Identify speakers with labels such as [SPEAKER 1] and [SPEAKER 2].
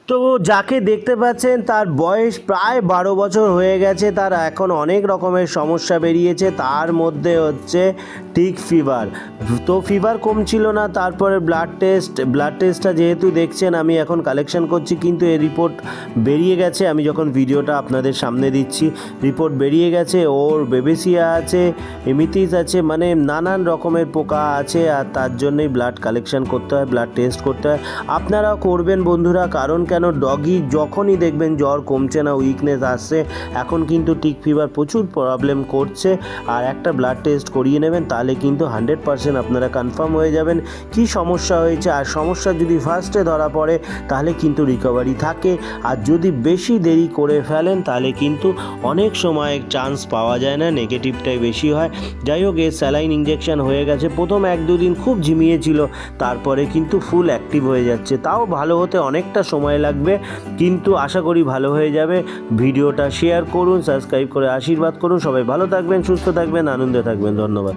[SPEAKER 1] তো যাকে দেখতে পাচ্ছেন তার বয়স প্রায় 12 বছর হয়ে গেছে, তার এখন অনেক রকমের সমস্যা বেরিয়েছে, তার মধ্যে হচ্ছে টিক ফিভার। তো ফিভার কমছিল না, তারপরে ব্লাড টেস্টটা যেহেতু দেখছেন আমি এখন কালেকশন করছি, কিন্তু এই রিপোর্ট বেরিয়ে গেছে। আমি যখন ভিডিওটা আপনাদের সামনে দিচ্ছি রিপোর্ট বেরিয়ে গেছে, ওর বেবেসিয়া আছে, এমিথিস আছে, মানে নানান রকমের পোকা আছে, আর তার জন্যই ব্লাড কালেকশন করতে হয়, ব্লাড টেস্ট করতে হয়। আপনারাও করবেন বন্ধুরা, কারণ কেন ডগি যখনই দেখবেন জ্বর কমছে না, উইকনেস আসছে, এখন কিন্তু টিক ফিভার প্রচুর প্রবলেম করছে, আর একটা ব্লাড টেস্ট করিয়ে নেবেন, তাহলে কিন্তু 100% আপনারা কনফার্ম হয়ে যাবেন কি সমস্যা হয়েছে। আর সমস্যা যদি ফার্স্টে ধরা পড়ে তাহলে কিন্তু রিকভারি থাকে, আর যদি বেশি দেরি করে ফেলেন তাহলে কিন্তু অনেক সময় চান্স পাওয়া যায় না, নেগেটিভটাই বেশি হয়। যাই হোক, এর স্যালাইন ইঞ্জেকশন হয়ে গেছে, প্রথম 1-2 দিন খুব ঝিমিয়েছিল, তারপরে কিন্তু ফুল অ্যাক্টিভ হয়ে যাচ্ছে। তাও ভালো হতে অনেকটা সময় লাগবে, কিন্তু আশা করি ভালো হয়ে যাবে। ভিডিওটা শেয়ার করুন, সাবস্ক্রাইব করে আশীর্বাদ করুন। সবাই ভালো থাকবেন, সুস্থ থাকবেন, আনন্দে থাকবেন। ধন্যবাদ।